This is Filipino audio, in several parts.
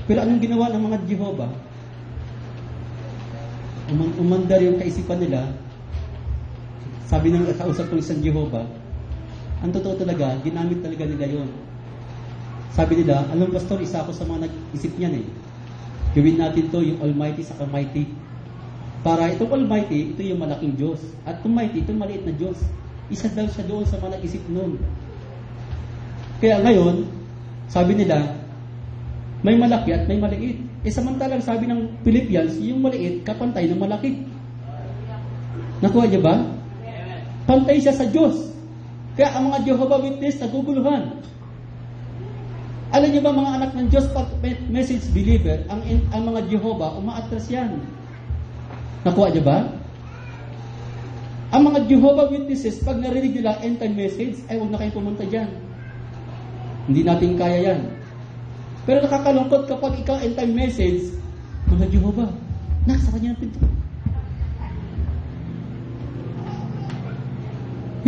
Pero anong ginawa ng mga Jehovah? Umandar yung kaisipan nila. Sabi ng kausap ng isang Jehovah, ang totoo talaga, ginamit talaga nila yon. Sabi nila, alam pastor, isa ako sa mga nag-isip niyan eh. Gawin natin to yung Almighty sa Mighty. Para itong Almighty, ito yung malaking Diyos. At itong Mighty, itong maliit na Diyos. Isa daw siya doon sa mga nag-isip noon. Kaya ngayon, sabi nila, may malaki at may maliit. Samantalang sabi ng Philippians, yung maliit, kapantay ng malaki. Nakuha niyo ba? Pantay siya sa Diyos. Kaya ang mga Jehovah Witness naguguluhan. Alam niyo ba mga anak ng Diyos, pag message believer, ang mga Jehovah, umaatras yan. Nakuha niyo ba? Ang mga Jehovah Witnesses, pag narinig nila end time message, ay huwag na kayong pumunta dyan. Hindi natin kaya yan. Pero nakakalungkot kapag ikaw end time message, mga Jehovah, nasa kanya ang pinto.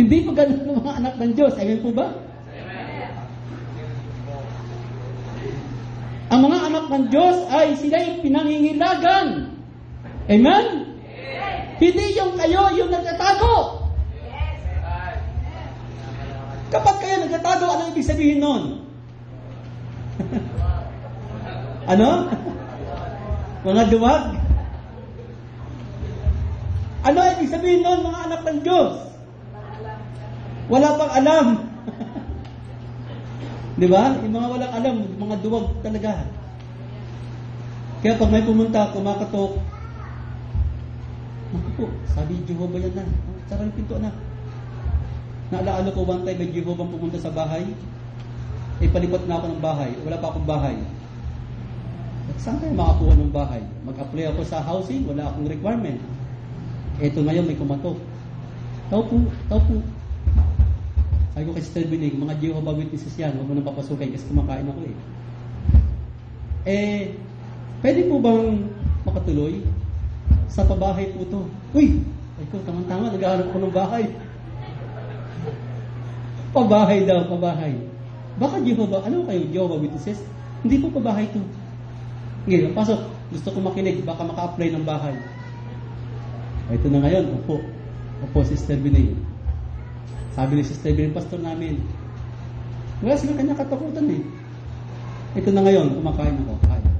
Hindi po ganun ng mga anak ng Diyos. Amen po ba? Ang mga anak ng Diyos ay sila'y pinangingilagan. Amen? Hindi yung kayo yung nagtatago. Kapag kayo nagtatago, ano ibig sabihin nun? Ano? Mga duwag? Ano ibig sabihin nun, mga anak ng Diyos? Wala pang alam. Di ba? Yung mga walang alam, mga duwag talaga. Kaya pag may pumunta, kumakatok, naku po, sabi Jehovah yan na. Sara yung pinto na. Naalaala ko one time may Jehovah pumunta sa bahay. Palipat na ako ng bahay. Wala pa akong bahay. At saan kayo makakuha ng bahay? Mag-apply ako sa housing, wala akong requirement. Eto ngayon may kumatok. Tao po. Sabi ko kay Sister Binig, mga Jehovah Witnesses yan, huwag mo nang papasukin kasi kumakain ako pwede po bang makatuloy? Sa pabahay po to. Uy! Ay ko, tama-tama, nag-aaral ko ng bahay. Pabahay daw, pabahay. Baka Jehovah, ano kayo, Jehovah Witnesses? Hindi po pabahay to. Ngayon, pasok, gusto ko makinig, baka maka-apply ng bahay. Ito na ngayon, Opo, Sister Binig. Sabi ni Sister Binig, pastor namin, wala sila kanya katakutan eh. Ito na ngayon, kumakain ako. Kaya.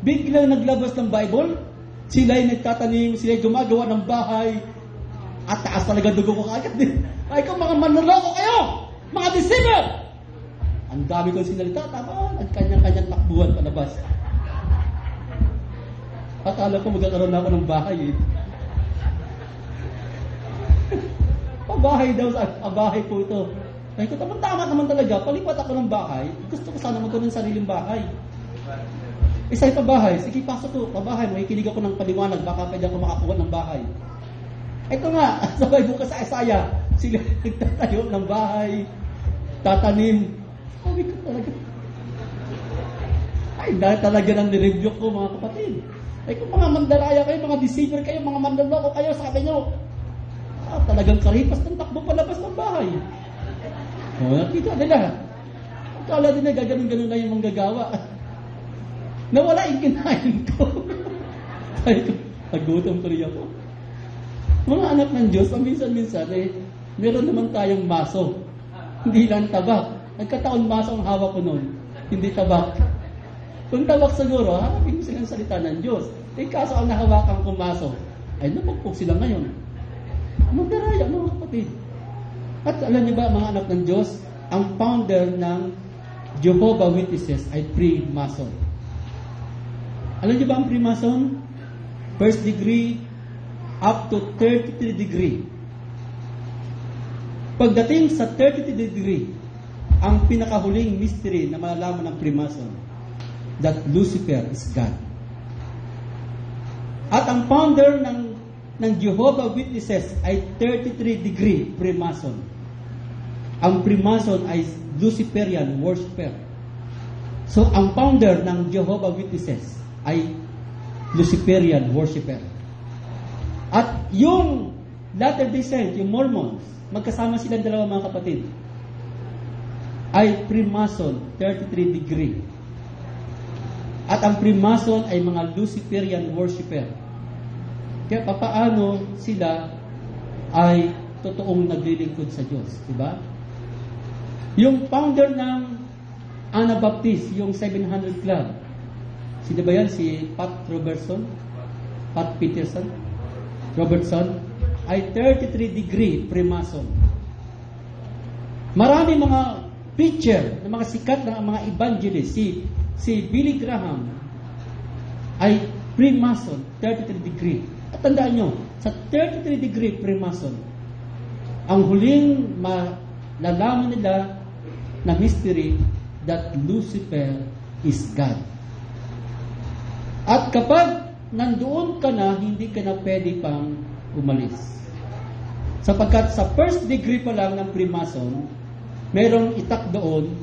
Biglang naglabas ng Bible, sila'y nagtatanim, sila'y gumagawa ng bahay, at taas talaga dugo ko kaagad din. Ay ko, mga manloloko kayo! Mga deceiver! Ang dami kong sinalita, tama, nagkanyang-kanyang takbuhan palabas. Akala ko magkakaroon na ako ng bahay eh. Pabahay daw, pabahay po ito. Ay ko, tama naman talaga, palipat ako ng bahay, gusto ko sana magkaroon ng sariling bahay. Isa'y pabahay, sige pasok ko, pabahay, makikinig ako ng paliwanag, baka pwede ako makakuha ng bahay. Ito nga, sabay bukas sa Isaiah, sila nagtatayo ng bahay, tatanim. Sabi ko talaga. Ay, dahil talaga nang nireview ko mga kapatid. Ay kung mga mandaraya kayo, mga deceiver kayo, mga mandaloko kayo, sabi nyo, talagang karipas ng takbo palabas ng bahay. Nakita nila. Akala din na gaganon-ganon na yung manggagawa. Nawala yung kinain ko. Ay, nagutom tuloy ako. Mga anak ng Diyos, minsan-minsan meron naman tayong maso. Hindi lang tabak. Nagkataon maso ang hawak ko noon. Hindi tabak. Kung tabak siguro, harapin sila ng salita ng Diyos. Kaso ang nahawakan kong maso, ay napagpog sila ngayon. Magdaraya, mga kapatid. At alam niyo ba, mga anak ng Diyos, ang founder ng Jehovah Witnesses ay Freemason. Alam niyo ba ang Freemason? First degree up to 33 degree. Pagdating sa 33 degree, ang pinakahuling mystery na malalaman ng Freemason, that Lucifer is God. At ang founder ng Jehovah Witnesses ay 33 degree Freemason. Ang Freemason ay Luciferian worshiper. So, ang founder ng Jehovah Witnesses ay Luciferian worshiper. At yung Latter-day Saints, yung Mormons, magkasama silang dalawa mga kapatid, ay Freemason, 33 degree. At ang Freemason ay mga Luciferian worshipper. Kaya papaano sila ay totoong naglilingkod sa Diyos, di ba? Yung founder ng Anabaptist, yung 700 Club, sino ba yan? Si Pat Peterson, Robertson, ay 33-degree Freemason. Marami mga preacher, mga sikat na mga evangelist, si Billy Graham ay Freemason, 33-degree. At tandaan nyo, sa 33-degree Freemason, ang huling malalaman nila na mystery that Lucifer is God. At kapag nandoon ka na, hindi ka na pwede pang umalis. Sapagkat sa first degree pa lang ng Freemason, merong itak doon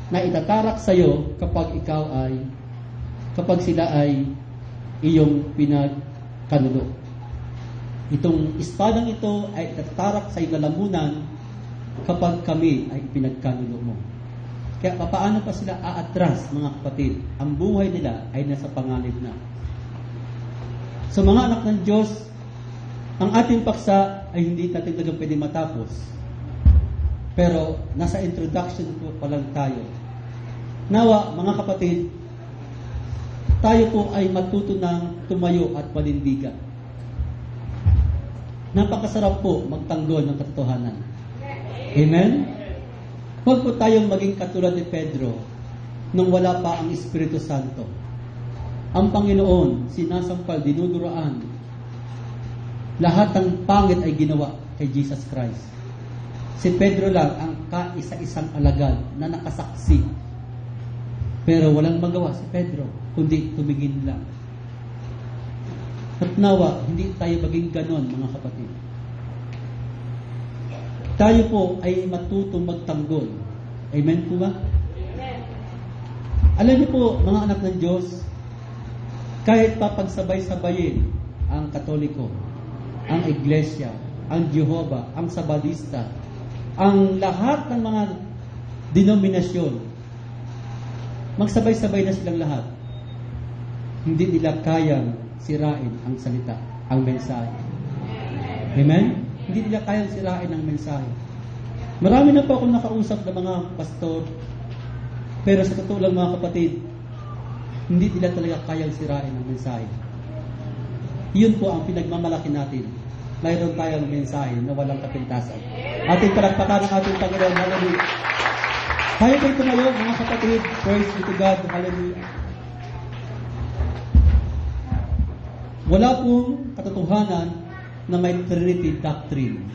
na itatarak sa'yo kapag sila ay iyong pinagkanulo. Itong espadang ito ay itatarak sa iyong lalamunan kapag kami ay pinagkanulo mo. Kaya paano pa sila aatras, mga kapatid? Ang buhay nila ay nasa panganib na. So mga anak ng Diyos, ang ating paksa ay hindi natin talagang pwede matapos. Pero nasa introduction po pa lang tayo. Nawa, mga kapatid, tayo po ay matuto ng tumayo at panindigan. Napakasarap po magtanggol ng katotohanan. Amen? Huwag po tayong maging katulad ni Pedro nung wala pa ang Espiritu Santo. Ang Panginoon, sinasampal, dinuduraan. Lahat ng pangit ay ginawa kay Jesus Christ. Si Pedro lang ang kaisa-isang alagad na nakasaksi. Pero walang magawa si Pedro, kundi tumingin lang. At nawa, hindi tayo maging ganon, mga kapatid. Tayo po ay matutong magtanggol. Amen po ba? Amen. Alam niyo po, mga anak ng Diyos, kahit pa pagsabay-sabayin ang Katoliko, ang Iglesia, ang Jehovah, ang Sabadista, ang lahat ng mga denominasyon, magsabay-sabay na silang lahat. Hindi nila kayang sirain ang salita, ang mensahe. Amen? Hindi nila kayang sirain ang mensahe. Marami na po akong nakausap ng mga pastor, pero sa totoo lang, mga kapatid, hindi nila talaga kayang sirain ang mensahe. Yun po ang pinagmamalaki natin. Mayroon tayong mensahe na walang kapintasan. Ating palakpakan ng ating Panginoon. Hallelujah. Tayo po'y tumayo, mga kapatid. Praise be to God. Hallelujah. Wala pong katotohanan na may Trinity doctrine.